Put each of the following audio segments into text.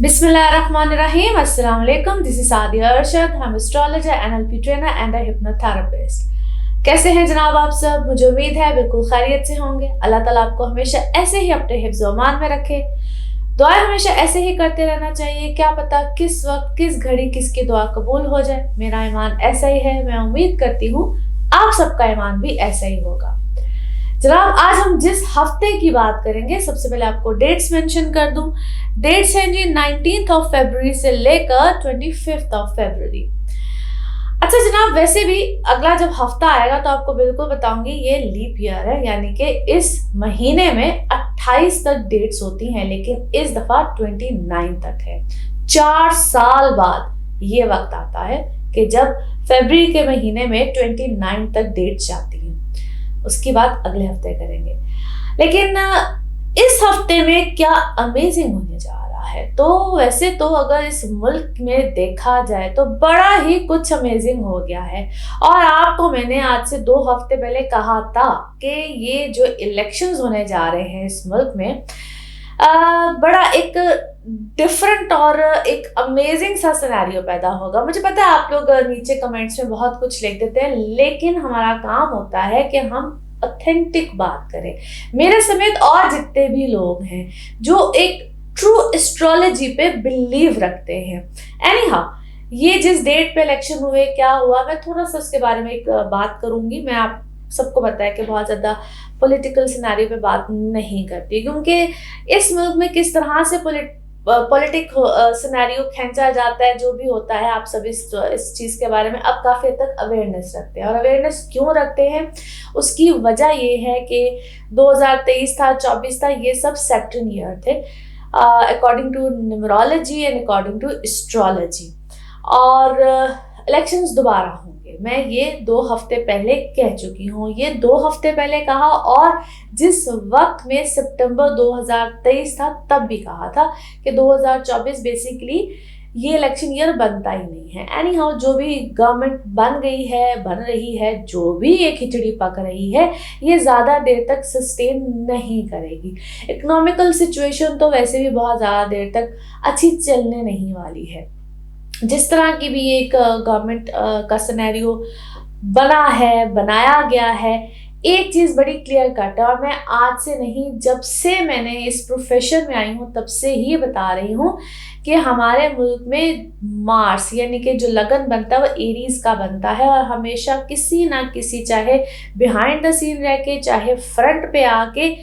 Bismillahirrahmanirrahim. Assalamu alaikum. This is Sadia Arshad. I'm astrologer, NLP trainer and a hypnotherapist. कैसे हैं जनाब आप सब? मुझे उम्मीद है बिल्कुल खैरियत से होंगे। अल्लाह ताला आपको हमेशा ऐसे ही अपने हिफ्ज़ व अमान में रखे। दुआएं हमेशा ऐसे ही करते रहना चाहिए। क्या पता किस वक्त किस घड़ी किसकी दुआ कबूल हो जाए। मेरा ईमान ऐसा ही है। मैं उम्मीद करती हूँ आप सबका ईमान भी ऐसा ही होगा। जनाब आज हम जिस हफ्ते की बात करेंगे, सबसे पहले आपको डेट्स मेंशन कर दूं। डेट्स हैं जी 19th ऑफ फरवरी से लेकर 25th ऑफ फरवरी। अच्छा जनाब, वैसे भी अगला जब हफ्ता आएगा तो आपको बिल्कुल बताऊंगी, ये लीप ईयर है, यानी कि इस महीने में 28 तक डेट्स होती हैं, लेकिन इस दफा 29 तक है। 4 साल बाद ये वक्त आता है कि जब फरवरी के महीने में 29 तक डेट्स जाती हैं। उसकी बात अगले हफ्ते करेंगे। लेकिन इस हफ्ते में क्या अमेजिंग होने जा रहा है, तो वैसे तो अगर इस मुल्क में देखा जाए तो बड़ा ही कुछ अमेजिंग हो गया है। और आपको मैंने आज से 2 हफ्ते पहले कहा था कि ये जो इलेक्शंस होने जा रहे हैं इस मुल्क में, बड़ा एक डिफरेंट और एक अमेजिंग सा सिनेरियो पैदा होगा। मुझे पता है आप लोग नीचे कमेंट्स में बहुत कुछ लिख देते हैं, लेकिन हमारा काम होता है कि हम ऑथेंटिक बात करें। मेरे समेत और जितने भी लोग हैं जो एक ट्रू एस्ट्रोलॉजी पे बिलीव रखते हैं। एनीहाउ, ये जिस डेट पे इलेक्शन हुए, क्या हुआ, मैं थोड़ा सा उसके बारे में एक बात करूंगी। मैं आप सबको पता है कि बहुत ज़्यादा पॉलिटिकल सिनेरियो पे बात नहीं करती, क्योंकि इस मुल्क में किस तरह से पॉलिटिक सिनेरियो खींचा जाता है, जो भी होता है, आप सब इस चीज़ के बारे में अब काफ़ी हद तक अवेयरनेस रखते हैं। और अवेयरनेस क्यों रखते हैं, उसकी वजह ये है कि 2023 था, 24 था, ये सब सैटर्न ईयर थे according to numerology and according to astrology. और इलेक्शंस दोबारा होंगे, मैं ये 2 हफ्ते पहले कह चुकी हूँ। ये 2 हफ्ते पहले कहा, और जिस वक्त में सितंबर 2023 था तब भी कहा था कि 2024 बेसिकली ये इलेक्शन ईयर बनता ही नहीं है। एनी हाउ, जो भी गवर्नमेंट बन गई है, बन रही है, जो भी ये खिचड़ी पक रही है, ये ज़्यादा देर तक सस्टेन नहीं करेगी। इकोनॉमिकल सिचुएशन तो वैसे भी बहुत ज़्यादा देर तक अच्छी चलने नहीं वाली है। जिस तरह की भी एक गवर्नमेंट का सिनेरियो बना है, बनाया गया है, एक चीज़ बड़ी क्लियर कट है, और मैं आज से नहीं, जब से मैंने इस प्रोफेशन में आई हूँ तब से ही बता रही हूँ कि हमारे मुल्क में मार्स यानी कि जो लगन बनता है वो एरीज का बनता है। और हमेशा किसी ना किसी, चाहे बिहाइंड द सीन रह के, चाहे फ्रंट पे आके,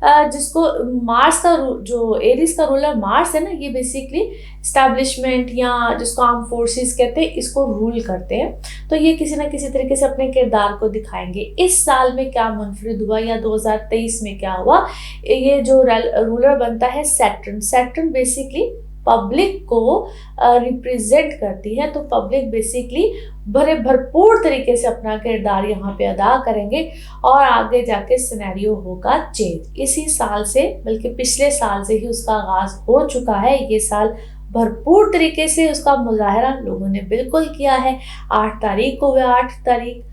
जिसको मार्स का जो एरीज का रूलर मार्स है ना, ये बेसिकली इस्टेब्लिशमेंट या जिसको आर्म फोर्सेस कहते हैं, इसको रूल करते हैं। तो ये किसी ना किसी तरीके से अपने किरदार को दिखाएंगे। इस साल में क्या मुनफरिद हुआ या 2023 में क्या हुआ, ये जो रूलर बनता है सैटर्न। सैटर्न बेसिकली पब्लिक को रिप्रेजेंट करती है, तो पब्लिक बेसिकली बड़े भरपूर तरीके से अपना किरदार यहाँ पे अदा करेंगे, और आगे जाके सिनेरियो होगा चेंज। इसी साल से, बल्कि पिछले साल से ही उसका आगाज हो चुका है। ये साल भरपूर तरीके से उसका मुजाहरा लोगों ने बिल्कुल किया है। 8 तारीख को हुआ, 8 तारीख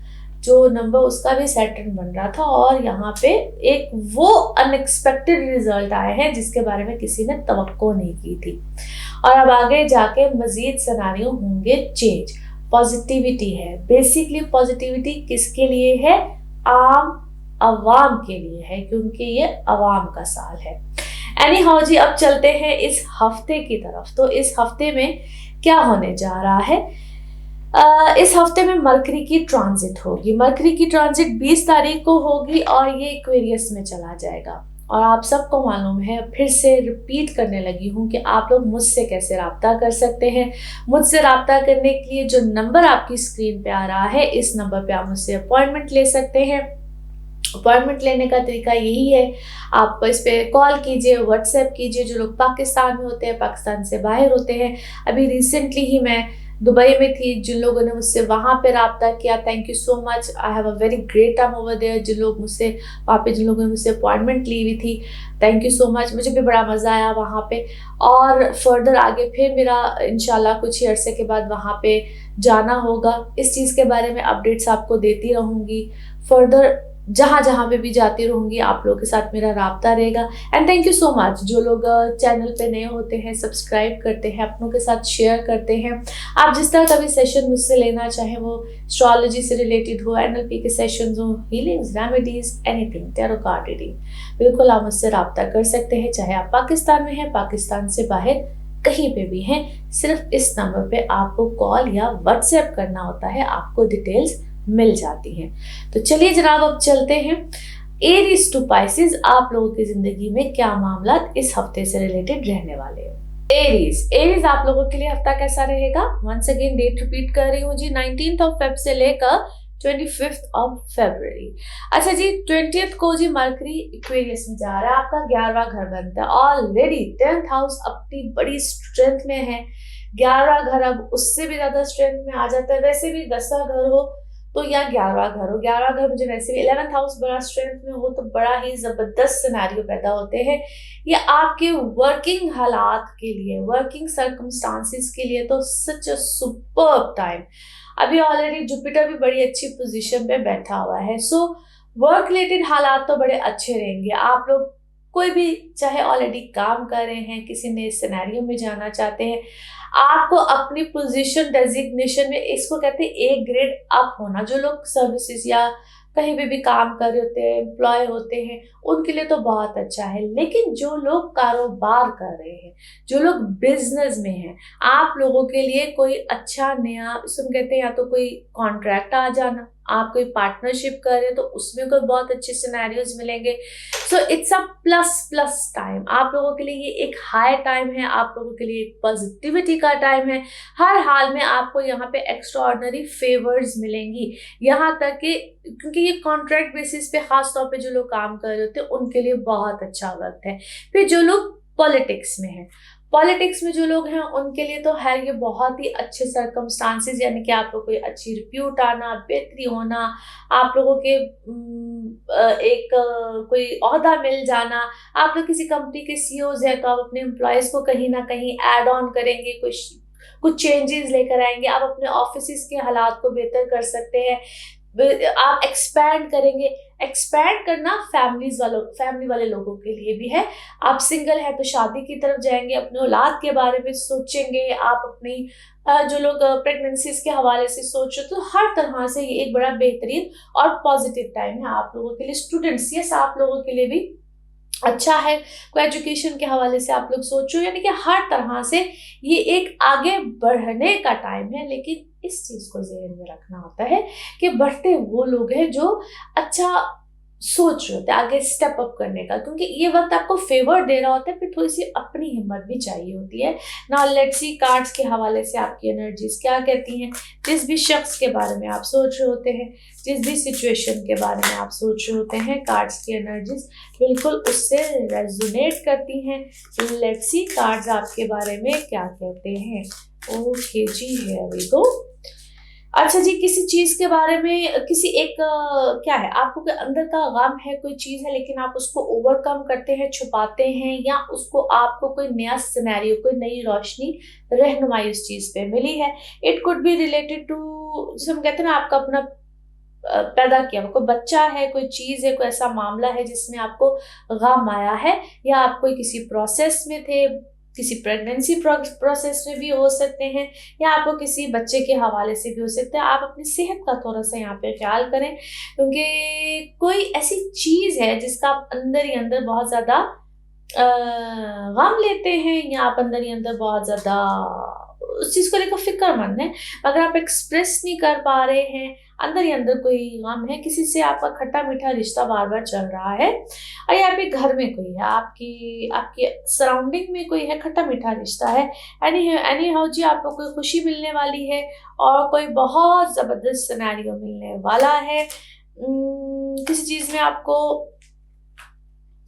जो नंबर उसका भी सैटर्न बन रहा था, और यहाँ पे एक वो अनएक्सपेक्टेड रिजल्ट आए हैं जिसके बारे में किसी ने तवक्को नहीं की थी। और अब आगे जाके मजीद सिनेरियो होंगे चेंज। पॉजिटिविटी है, बेसिकली पॉजिटिविटी किसके लिए है? आम अवाम के लिए है, क्योंकि ये अवाम का साल है। एनी हाउ जी, अब चलते हैं इस हफ्ते की तरफ। तो इस हफ्ते में क्या होने जा रहा है? इस हफ्ते में मरकरी की ट्रांजिट होगी। मरकरी की ट्रांजिट 20 तारीख को होगी और ये एक्वेरियस में चला जाएगा। और आप सबको मालूम है, फिर से रिपीट करने लगी हूँ कि आप लोग मुझसे कैसे रब्ता कर सकते हैं। मुझसे रब्ता करने के लिए जो नंबर आपकी स्क्रीन पे आ रहा है, इस नंबर पे आप मुझसे अपॉइंटमेंट ले सकते हैं। अपॉइंटमेंट लेने का तरीका यही है, आप इस पर कॉल कीजिए, व्हाट्सएप कीजिए। जो लोग पाकिस्तान में होते हैं, पाकिस्तान से बाहर होते हैं, अभी रिसेंटली ही मैं दुबई में थी, जिन लोगों ने मुझसे वहाँ पे रब्ता किया, thank you so much. I have a very great time over there. जिन लोग मुझसे वहाँ पे, जिन लोगों ने मुझसे अपॉइंटमेंट ली हुई थी, थैंक यू सो मच। मुझे भी बड़ा मज़ा आया वहाँ पे। और फर्दर आगे फिर मेरा इंशाल्लाह कुछ ही अरसे के बाद वहाँ पे जाना होगा। इस चीज़ के बारे में अपडेट्स आपको देती रहूँगी। फर्दर जहाँ जहाँ पे भी जाती रहूँगी आप लोगों के साथ मेरा राब्ता रहेगा। And thank you so much जो लोग चैनल पे नए होते हैं, सब्सक्राइब करते हैं, अपनों के साथ शेयर करते हैं। आप जिस तरह का भी सेशन मुझसे लेना चाहें, वो एस्ट्रोलॉजी से रिलेटेड हो, NLP के सेशंस हो, healings, remedies, anything, tarot card reading, बिल्कुल आप मुझसे राब्ता कर सकते हैं। चाहे आप पाकिस्तान में हैं, पाकिस्तान से बाहर कहीं पे भी हैं, सिर्फ इस नंबर पे आपको कॉल या व्हाट्सएप करना होता है, आपको डिटेल्स मिल जाती हैं। तो चलिए जनाब, अब चलते हैं एरीज टू पाइसेस, आप लोगों की जिंदगी में क्या मामला इस हफ्ते से रिलेटेड रहने वाले हैं। एरीज आप लोगों के लिए हफ्ता कैसा रहेगा? वंस अगेन डेट रिपीट कर रही हूँ जी, 19th ऑफ फेब से लेकर 25th ऑफ फरवरी। अच्छा जी, 20th को जी मरकरी एक्वेरियस में जा रहा है, आपका 11वां घर बनता है। ऑलरेडी 10th हाउस अपनी बड़ी स्ट्रेंथ में है, 11वां घर अब उससे भी ज्यादा स्ट्रेंथ में आ जाता है। वैसे भी 10वां घर हो तो या 11वां घर हो, 11वां घर मुझे वैसे भी 11th हाउस बड़ा स्ट्रेंथ में हो तो बड़ा ही जबरदस्त सिनेरियो पैदा होते हैं। ये आपके वर्किंग हालात के लिए, वर्किंग सर्कमस्टांसिस के लिए तो सच अ सुपर्ब टाइम। अभी ऑलरेडी जुपिटर भी बड़ी अच्छी पोजीशन पे बैठा हुआ है, सो वर्क रिलेटेड हालात तो बड़े अच्छे रहेंगे। आप लोग कोई भी चाहे ऑलरेडी काम कर रहे हैं, किसी नए सिनेरियो में जाना चाहते हैं, आपको अपनी पोजीशन डेजिग्नेशन में, इसको कहते हैं एक ग्रेड अप होना। जो लोग सर्विसेज या कहीं भी काम कर रहे होते हैं, एम्प्लॉय होते हैं, उनके लिए तो बहुत अच्छा है। लेकिन जो लोग कारोबार कर रहे हैं, जो लोग बिजनेस में हैं, आप लोगों के लिए कोई अच्छा नया, इसको कहते हैं या तो कोई कॉन्ट्रैक्ट आ जाना, आप कोई पार्टनरशिप कर रहे हैं तो उसमें कोई बहुत अच्छे सिनेरियोज मिलेंगे। So it's a plus time आप लोगों के लिए। ये एक हाई टाइम है, आप लोगों के लिए एक पॉजिटिविटी का टाइम है। हर हाल में आपको यहाँ पे एक्स्ट्रा ऑर्डिनरी फेवर्स मिलेंगी, यहाँ तक कि क्योंकि ये कॉन्ट्रैक्ट बेसिस पे खास तौर पे जो लोग काम कर रहे होते हैं उनके लिए बहुत अच्छा वक्त है। फिर जो लोग पॉलिटिक्स में हैं, पॉलिटिक्स में जो लोग हैं उनके लिए तो है ये बहुत ही अच्छे सर्कमस्टांसेस, यानी कि आप लोग कोई अच्छी रिप्यूट आना, बेहतरी होना, आप लोगों के कोई ओहदा मिल जाना। आप लोग किसी कंपनी के CEOs हैं तो आप अपने एम्प्लॉयज को कहीं ना कहीं ऐड ऑन करेंगे, कुछ चेंजेस लेकर आएंगे, आप अपने ऑफिस के हालात को बेहतर कर सकते हैं, आप एक्सपैंड करेंगे। एक्सपैंड करना फैमिली वाले लोगों के लिए भी है। आप सिंगल है तो शादी की तरफ जाएंगे, अपने औलाद के बारे में सोचेंगे, आप अपनी जो लोग प्रेगनेंसीज के हवाले से सोच रहे तो हर तरह से ये एक बड़ा बेहतरीन और पॉजिटिव टाइम है आप लोगों के लिए। स्टूडेंट्स, यस, आप लोगों के लिए भी अच्छा है। कोई एजुकेशन के हवाले से आप लोग सोचो, यानी कि हर तरह से ये एक आगे बढ़ने का टाइम है। लेकिन इस चीज को ज़हन में रखना होता है कि बढ़ते वो लोग हैं जो अच्छा सोच रहे होते हैं आगे स्टेप अप करने का, क्योंकि ये वक्त आपको फेवर दे रहा होता है। फिर थोड़ी सी अपनी हिम्मत भी चाहिए होती है ना। लेट्स सी कार्ड्स के हवाले से आपकी एनर्जीज क्या कहती हैं। जिस भी शख्स के बारे में आप सोच रहे होते हैं, जिस भी सिचुएशन के बारे में आप सोच रहे होते हैं, कार्ड्स की एनर्जीज बिल्कुल उससे रेजोनेट करती हैं। लेट्स सी कार्ड्स आपके बारे में क्या कहते हैं। ओके जी, हियर वी गो। अच्छा जी, किसी चीज के बारे में, किसी एक क्या है, आपको के अंदर का गम है, कोई चीज है लेकिन आप उसको ओवरकम करते हैं, छुपाते हैं, या उसको आपको कोई नया सिनेरियो, कोई नई रोशनी, रहनुमाई उस चीज पे मिली है। It could be related to, जिसे हम कहते हैं ना, आपका अपना पैदा किया कोई बच्चा है, कोई चीज है, कोई ऐसा मामला है जिसमें आपको गम आया है, या आप कोई किसी प्रोसेस में थे, किसी प्रेगनेंसी प्रोसेस में भी हो सकते हैं, या आपको किसी बच्चे के हवाले से भी हो सकता है। आप अपनी सेहत का थोड़ा सा यहाँ पे ख्याल करें, क्योंकि कोई ऐसी चीज है जिसका आप अंदर ही अंदर बहुत ज्यादा गम लेते हैं, या आप अंदर ही अंदर बहुत ज्यादा उस चीज को लेकर फिक्रमंद है, अगर आप एक्सप्रेस नहीं कर पा रहे हैं, अंदर ही अंदर कोई गम है, किसी से आपका खट्टा मीठा रिश्ता बार बार चल रहा है, और या फिर घर में कोई है, आपकी आपके सराउंडिंग में कोई है, खट्टा मीठा रिश्ता है, एनी हाउ जी आपको कोई खुशी मिलने वाली है और कोई बहुत जबरदस्त सिनेरियो मिलने वाला है। किसी चीज में आपको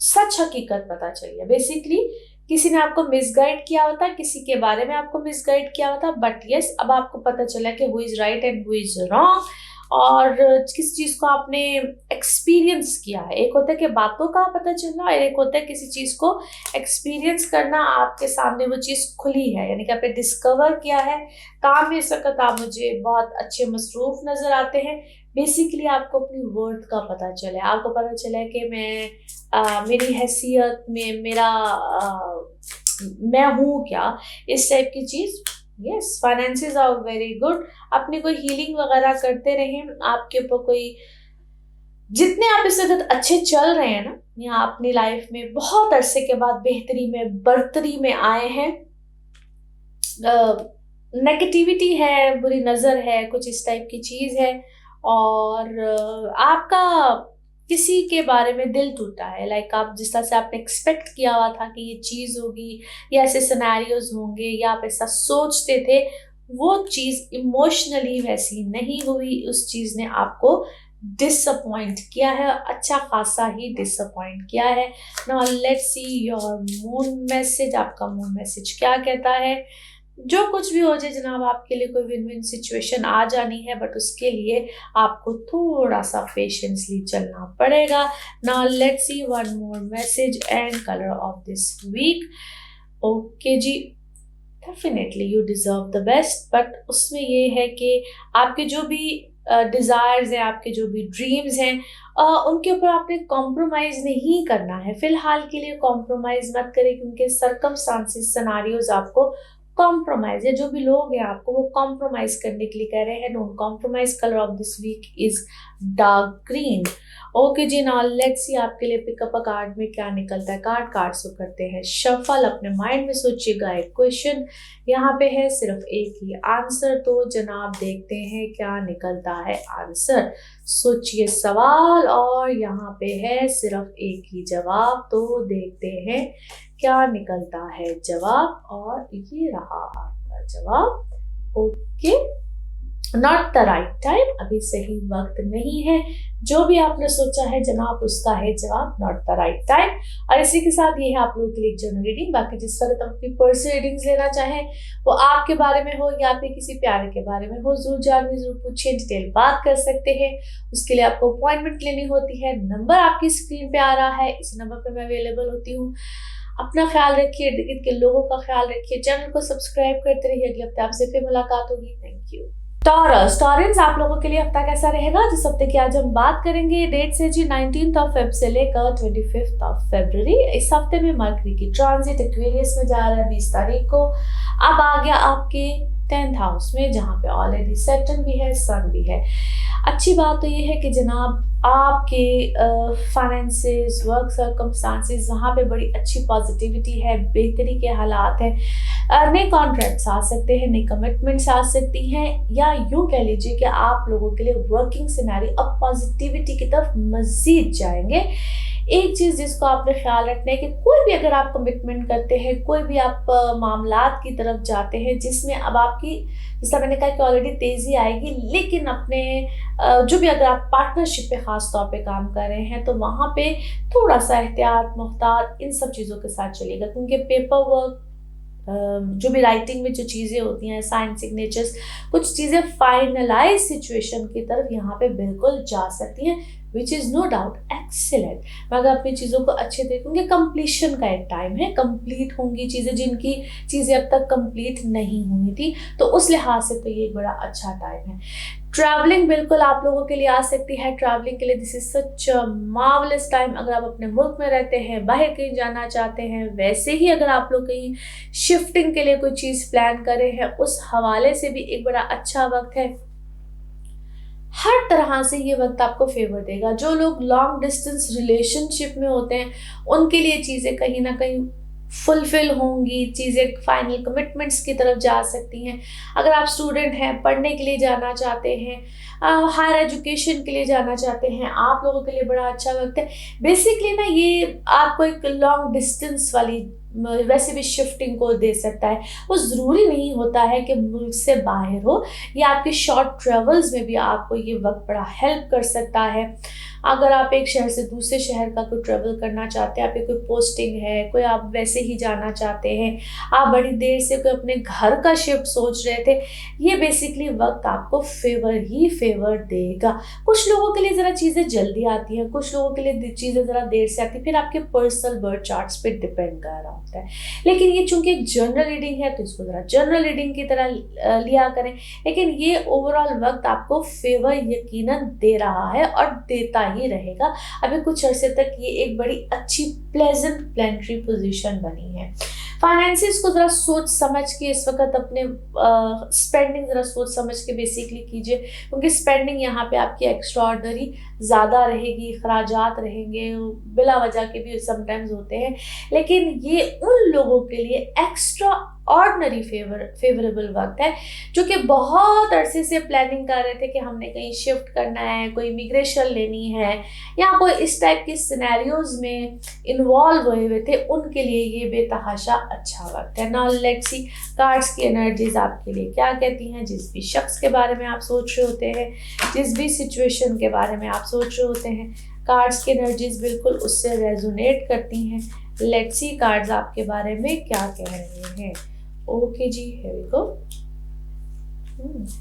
सच हकीकत पता चली है। बेसिकली किसी ने आपको मिसगाइड किया होता, किसी के बारे में आपको मिसगाइड किया होता, बट यस अब आपको पता चला कि who is right and who is wrong, और किस चीज को आपने एक्सपीरियंस किया है। एक होता है कि बातों का पता चलना, और एक होता है किसी चीज को एक्सपीरियंस करना, आपके सामने वो चीज खुली है, यानी कि आपने डिस्कवर किया है। काम में इस वक्त आप मुझे बहुत अच्छे मसरूफ नजर आते हैं, बेसिकली आपको अपनी वर्थ का पता चले, आपको पता चले कि मेरी हैसियत में मैं हूँ क्या, इस टाइप की चीज़। Yes, finances are very good. अपनी कोई हीलिंग वगैरह करते रहें। आपके ऊपर कोई, जितने आप इस वक्त अच्छे चल रहे हैं ना, या अपनी लाइफ में बहुत अरसे के बाद बेहतरी में बरतरी में आए हैं, नेगेटिविटी है, बुरी नज़र है, कुछ इस टाइप की चीज़ है, और आपका किसी के बारे में दिल टूटा है, लाइक आप जिस तरह से आपने एक्सपेक्ट किया हुआ था कि ये चीज़ होगी या ऐसे सिनेरियोज होंगे या आप ऐसा सोचते थे, वो चीज़ इमोशनली वैसी नहीं हुई, उस चीज़ ने आपको डिसअपॉइंट किया है, अच्छा खासा ही डिसअपॉइंट किया है। Now let's see your moon message. आपका मून मैसेज क्या कहता है? जो कुछ भी हो जाए जनाब, आपके लिए कोई विन विन सिचुएशन आ जानी है, बट उसके लिए आपको थोड़ा सा पेशेंसली चलना पड़ेगा। Now let's see one more message and colour of this week. Okay जी, definitely you deserve the best, but उसमें ये है कि आपके जो भी डिज़ायर्स हैं, आपके जो भी ड्रीम्स हैं, उनके ऊपर आपने कॉम्प्रोमाइज़ नहीं करना है। फ़िलहाल के लिए कॉम्प्रोमाइज़ मत करें, क्योंकि सर्कमस्टांसेस सिनारियोज आपको कॉम्प्रोमाइज़, या जो भी लोग हैं आपको वो कॉम्प्रोमाइज़ करने के लिए कह रहे हैं। Don't compromise. Colour of this week is dark green. Okay जी, नाउ लेट्स सी आपके लिए पिकअप अ कार्ड में क्या निकलता है। कार्ड्स को करते हैं शफल। अपने माइंड में सोचिएगा एक क्वेश्चन, यहाँ पे है सिर्फ एक ही आंसर, तो जनाब देखते हैं क्या निकलता है आंसर। सोचिए सवाल, और यहाँ पे है सिर्फ एक ही जवाब, तो देखते हैं क्या निकलता है जवाब। और ये रहा आपका जवाब। Okay, not the right time, अभी सही वक्त नहीं है। जो भी आपने सोचा है जनाब, उसका है जवाब नॉट द राइट टाइम। और इसी के साथ ये है आप लोगों के लिए जनरल रीडिंग। बाकी जिस वक्त आप अपनी पर्सनल रीडिंग्स लेना चाहें, वो आपके बारे में हो या फिर किसी प्यारे के बारे में हो, जरूर जानिए, जरूर पूछिए, डिटेल बात कर सकते हैं। उसके लिए आपको अपॉइंटमेंट लेनी होती है। नंबर आपकी स्क्रीन पे आ रहा है, इस नंबर पे मैं अवेलेबल होती हूँ। अपना ख्याल रखिए, इर्द गिर्द के लोगों का ख्याल रखिए, चैनल को सब्सक्राइब करते रहिए। अगले हफ्ते आपसे फिर मुलाकात होगी। Thank you. टॉरस आप लोगों के लिए हफ्ता कैसा रहेगा, जिस हफ्ते की आज हम बात करेंगे। डेट से जी 19 फेब से लेकर 25 फरवरी। इस हफ्ते में मरकरी की ट्रांजिट एक्वेरियस में जा रहा है 20 तारीख को। अब आ गया आपके 10th हाउस में, जहाँ पे ऑलरेडी सैटर्न भी है, सन भी है। अच्छी बात तो ये है कि जनाब आपके फाइनेंसेस, वर्क सर्कमस्टांसेस, वहाँ पे बड़ी अच्छी पॉजिटिविटी है, बेहतरी के हालात हैं। नए कॉन्ट्रैक्ट्स आ सकते हैं, नई कमिटमेंट्स आ सकती हैं, या यूँ कह लीजिए कि आप लोगों के लिए वर्किंग सिनेरियो अब पॉजिटिविटी की तरफ मज़ीद जाएंगे। एक चीज़ जिसको आपने ख्याल रखना है कि कोई भी अगर आप कमिटमेंट करते हैं, कोई भी आप मामलात की तरफ जाते हैं जिसमें अब आपकी, जैसा मैंने कहा कि ऑलरेडी तेज़ी आएगी, लेकिन अपने जो भी अगर आप पार्टनरशिप पे ख़ास तौर पे काम कर रहे हैं, तो वहाँ पे थोड़ा सा एहतियात, मोहतात, इन सब चीज़ों के साथ चलिएगा, क्योंकि पेपर वर्क, जो भी राइटिंग में जो चीज़ें होती हैं, साइन, सिग्नेचर्स, कुछ चीज़ें फाइनलाइज सिचुएशन की तरफ यहाँ पे बिल्कुल जा सकती हैं, which is no doubt excellent. मगर अपनी चीज़ों को अच्छे देखेंगे, कंप्लीशन का एक टाइम है, कंप्लीट होंगी चीज़ें, जिनकी चीज़ें अब तक कंप्लीट नहीं हुई थी, तो उस लिहाज से तो ये एक बड़ा अच्छा टाइम है। ट्रैवलिंग बिल्कुल आप लोगों के लिए आ सकती है। ट्रैवलिंग के लिए this is such a marvellous time. अगर आप अपने मुल्क में रहते हैं, बाहर कहीं जाना चाहते हैं, वैसे ही अगर आप लोग कहीं शिफ्टिंग के लिए कोई चीज़ प्लान कर रहे हैं, उस हवाले से भी एक बड़ा अच्छा वक्त है। हर तरह से ये वक्त आपको फेवर देगा। जो लोग लॉन्ग डिस्टेंस रिलेशनशिप में होते हैं, उनके लिए चीज़ें कहीं ना कहीं फुलफिल होंगी, चीज़ें फाइनल कमिटमेंट्स की तरफ जा सकती हैं। अगर आप स्टूडेंट हैं, पढ़ने के लिए जाना चाहते हैं, हायर एजुकेशन के लिए जाना चाहते हैं, आप लोगों के लिए बड़ा अच्छा वक्त है। बेसिकली ना ये आपको एक लॉन्ग डिस्टेंस वाली वैसे भी शिफ्टिंग को दे सकता है। वो ज़रूरी नहीं होता है कि मुल्क से बाहर हो, या आपके शॉर्ट ट्रेवल्स में भी आपको ये वक्त बड़ा हेल्प कर सकता है। अगर आप एक शहर से दूसरे शहर का कोई ट्रेवल करना चाहते हैं, आप कोई पोस्टिंग है, कोई आप वैसे ही जाना चाहते हैं, आप बड़ी देर से कोई अपने घर का शिफ्ट सोच रहे थे, ये बेसिकली वक्त आपको फेवर देगा। कुछ लोगों के लिए ज़रा चीज़ें जल्दी आती हैं, कुछ लोगों के लिए चीज़ें ज़रा देर से आती हैं, फिर आपके पर्सनल बर्थ चार्ट्स पे डिपेंड कर रहा होता है। लेकिन ये चूंकि एक जनरल रीडिंग है तो इसको ज़रा जनरल रीडिंग की तरह लिया करें, लेकिन ये ओवरऑल वक्त आपको फेवर यकीनन दे रहा है और देता ही रहेगा। अभी कुछ अर्से तक ये एक बड़ी अच्छी प्लेजेंट प्लेनेटरी पोजीशन बनी है। फाइनेंसिस को ज़रा सोच समझ के इस वक्त अपने स्पेंडिंग ज़रा सोच समझ के बेसिकली कीजिए, क्योंकि स्पेंडिंग यहाँ पे आपकी एक्स्ट्रा ऑर्डनरी ज़्यादा रहेगी, खराजात रहेंगे, बिला वजह के भी समटाइम्स होते हैं, लेकिन ये उन लोगों के लिए एक्स्ट्रा ऑर्डनरी फेवरेबल वक्त है जो कि बहुत अरसे से प्लानिंग कर रहे थे कि हमने कहीं शिफ्ट करना है, कोई इमिग्रेशन लेनी है, या कोई इस टाइप के सिनेरियोज में इन्वॉल्व हुए हुए थे, उनके लिए ये बेतहाशा अच्छा वक्त है। नाउ लेट्स सी कार्ड्स की एनर्जीज आपके लिए क्या कहती हैं। जिस भी शख्स के बारे में आप सोच रहे होते हैं, जिस भी सिचुएशन के बारे में आप सोच रहे होते हैं, कार्ड्स की एनर्जीज बिल्कुल उससे रेजोनेट करती हैं। लेट्स सी कार्ड्स आपके बारे में क्या कह रहे हैं। ओके जी, हियर वी गो।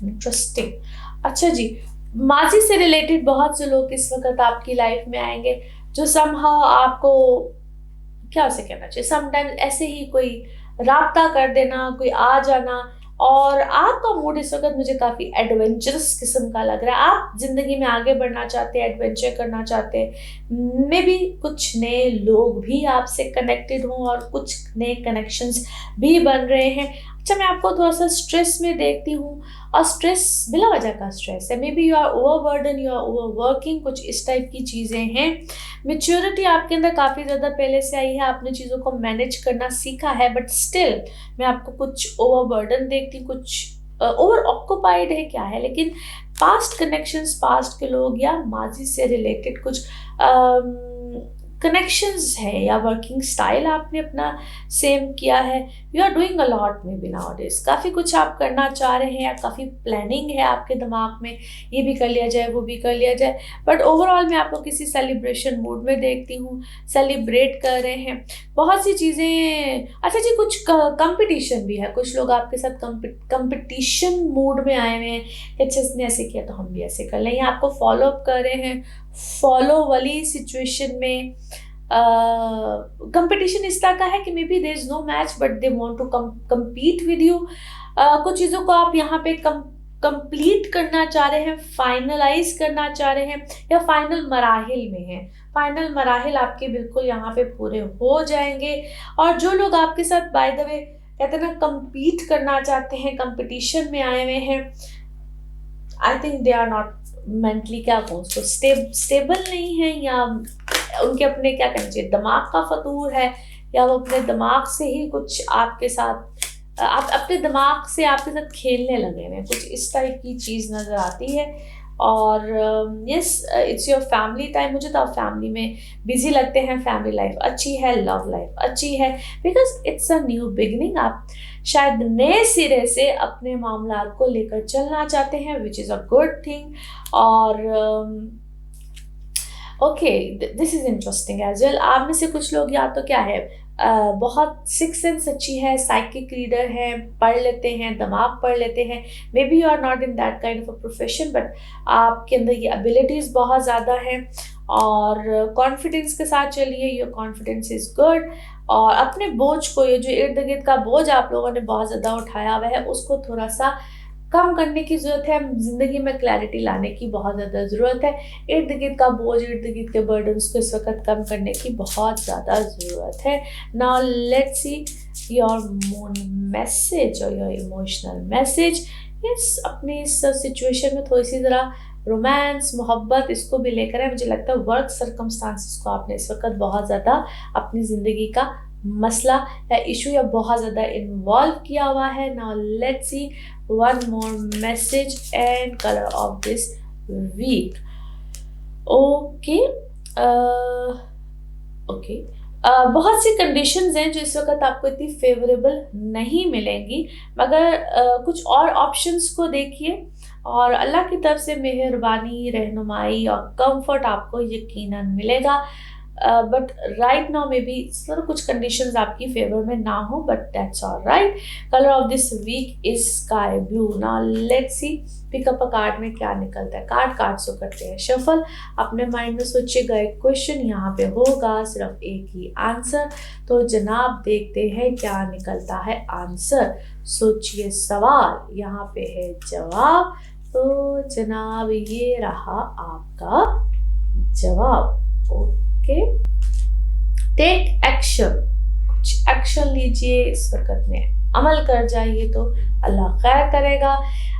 इंटरेस्टिंग। अच्छा जी, माजी से रिलेटेड बहुत से लोग इस वक्त आपकी लाइफ में आएंगे जो समहाउ आपको, क्या उसे कहना चाहिए, समटाइम्स ऐसे ही कोई राब्ता कर देना, कोई आ जाना, और आपका मूड इस वक्त मुझे काफ़ी एडवेंचरस किस्म का लग रहा है। आप ज़िंदगी में आगे बढ़ना चाहते हैं, एडवेंचर करना चाहते हैं, मे बी कुछ नए लोग भी आपसे कनेक्टेड हों और कुछ नए कनेक्शंस भी बन रहे हैं। अच्छा, मैं आपको थोड़ा सा स्ट्रेस में देखती हूँ, और स्ट्रेस बिला वजह का स्ट्रेस है। Maybe you are overburden, you are overworking, कुछ इस टाइप की चीज़ें हैं। मेच्योरिटी आपके अंदर काफ़ी ज़्यादा पहले से आई है, आपने चीज़ों को मैनेज करना सीखा है, बट स्टिल मैं आपको कुछ ओवरबर्डन देखती हूँ, कुछ ओवर ऑक्यूपाइड है क्या है, लेकिन पास्ट कनेक्शंस, पास्ट के लोग या माजी से रिलेटेड कुछ कनेक्शंस है या वर्किंग स्टाइल आपने अपना सेम किया है। You are doing a lot maybe nowadays, काफ़ी कुछ आप करना चाह रहे हैं या काफ़ी प्लानिंग है आपके दिमाग में, ये भी कर लिया जाए, वो भी कर लिया जाए, बट ओवरऑल मैं आपको किसी सेलिब्रेशन मूड में देखती हूँ, सेलिब्रेट कर रहे हैं बहुत सी चीज़ें। अच्छा जी, कुछ कंपटीशन भी है, कुछ लोग आपके साथ कंपटीशन मूड में आए हुए हैं कि अच्छा इसने ऐसे किया तो हम भी ऐसे कर लें, या आपको फॉलो अप कर रहे हैं। फॉलो वाली सिचुएशन में कंपटीशन इस तरह का है कि maybe there is no match but they want to compete with you. कुछ चीज़ों को आप यहाँ पे कंप्लीट करना चाह रहे हैं, फाइनलाइज करना चाह रहे हैं, या फाइनल मराहिल में हैं। फाइनल मराहिल आपके बिल्कुल यहाँ पे पूरे हो जाएंगे। और जो लोग आपके साथ बाय द वे कहते हैं ना compete करना चाहते हैं, कंपटीशन में आए हुए हैं, I think they are not mentally, क्या कहूँ उसको, स्टेबल नहीं है, या उनके अपने क्या कहना चाहिए दिमाग का फतूर है, या वो अपने दिमाग से ही कुछ आपके साथ, आप अपने दिमाग से आपके साथ खेलने लगे हैं, कुछ इस टाइप की चीज़ नज़र आती है। और yes, it's your family time. मुझे तो आप फैमिली में बिजी लगते हैं, फैमिली लाइफ अच्छी है, लव लाइफ अच्छी है, because it's a new beginning. आप शायद नए सिरे से अपने मामला को लेकर चलना चाहते हैं, which is a good thing. और okay, this is interesting as well. आप में से कुछ लोग या तो क्या है, बहुत सिक्स सेंस अच्छी है, साइकिक रीडर है, पढ़ लेते हैं, दिमाग पढ़ लेते हैं, maybe you are not in that kind of a profession, but आपके अंदर ये एबिलिटीज़ बहुत ज़्यादा हैं, और कॉन्फिडेंस के साथ चलिए, योर कॉन्फिडेंस इज़ गुड। और अपने बोझ को, ये जो इर्द गिर्द का बोझ आप लोगों ने बहुत ज़्यादा उठाया हुआ है, उसको थोड़ा सा कम करने की ज़रूरत है। ज़िंदगी में क्लैरिटी लाने की बहुत ज़्यादा ज़रूरत है। इर्द गिर्द का बोझ, इर्द गिर्द के बर्डन्स को इस वक्त कम करने की बहुत ज़्यादा ज़रूरत है। Now let's see your moon message और योर इमोशनल मैसेज। यस, अपनी इस सिचुएशन में थोड़ी सी ज़रा रोमांस, मोहब्बत, इसको भी लेकर है। मुझे लगता है वर्क सर्कमस्टांसिस को आपने इस वक्त बहुत ज़्यादा अपनी ज़िंदगी का मसला या इशू या बहुत ज़्यादा इन्वॉल्व किया हुआ है। Now let's see one more message and colour of this week. Okay, बहुत सी कंडीशंस हैं जो इस वक्त आपको इतनी फेवरेबल नहीं मिलेंगी, मगर कुछ और ऑप्शंस को देखिए और अल्लाह की तरफ से मेहरबानी, रहनुमाई और कंफर्ट आपको यकीनन मिलेगा। But right now maybe sir कुछ कंडीशंस आपकी फेवर में ना हो, but that's alright. Colour of this week is sky blue. Now let's see pick up a card में क्या निकलता है। कार्ड सो करते हैं शफल। अपने माइंड में सोचिएगा एक क्वेश्चन, यहाँ पे होगा सिर्फ एक ही आंसर। तो जनाब देखते हैं क्या निकलता है आंसर। सोचिए सवाल, यहाँ पे है जवाब। तो जनाब ये रहा आपका जवाब। ओके, टेक एक्शन, कुछ एक्शन लीजिए, इस वक्त में अमल कर जाइए तो अल्लाह खैर करेगा।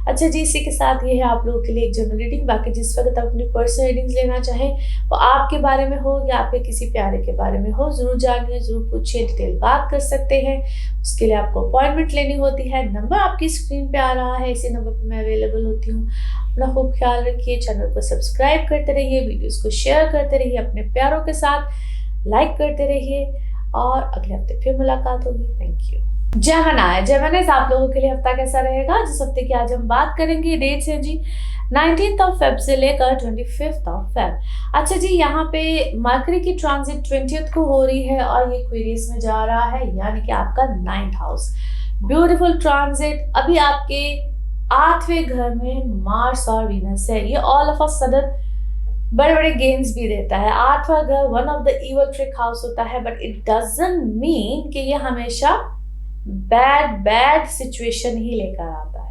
अच्छा जी, इसी के साथ ये है आप लोगों के लिए एक जनरल रीडिंग। बाकी जिस वक्त आप अपनी पर्सनल रीडिंग्स लेना चाहें वो आपके बारे में हो या आपके किसी प्यारे के बारे में हो, ज़रूर जानिए, ज़रूर पूछिए, डिटेल बात कर सकते हैं। उसके लिए आपको अपॉइंटमेंट लेनी होती है। नंबर आपकी स्क्रीन पे आ रहा है, इसी नंबर पर मैं अवेलेबल होती हूँ। अपना खूब ख्याल रखिए, चैनल को सब्सक्राइब करते रहिए, वीडियोज़ को शेयर करते रहिए, अपने प्यारों के साथ लाइक करते रहिए और अगले हफ्ते फिर मुलाकात होगी। Thank you. जेमिनीज आप लोगों के लिए हफ्ता कैसा रहेगा? जिस हफ्ते की आज हम बात करेंगे, डेट्स हैं जी 19th ऑफ फेब से लेकर 25th ऑफ फेब। अच्छा जी, यहाँ पे मरकरी की ट्रांजिट 20th को हो रही है और ये एक्वेरियस में जा रहा है, यानी कि आपका 9th हाउस। Beautiful transit. अभी आपके 8वें घर में मार्स और वीनस है। ये ऑल ऑफ अ सडन बड़े बड़े गेम्स भी देता है। 8वां घर one of the evil trick house होता है, बट इट डजंट मीन कि ये हमेशा बैड सिचुएशन ही लेकर आता है।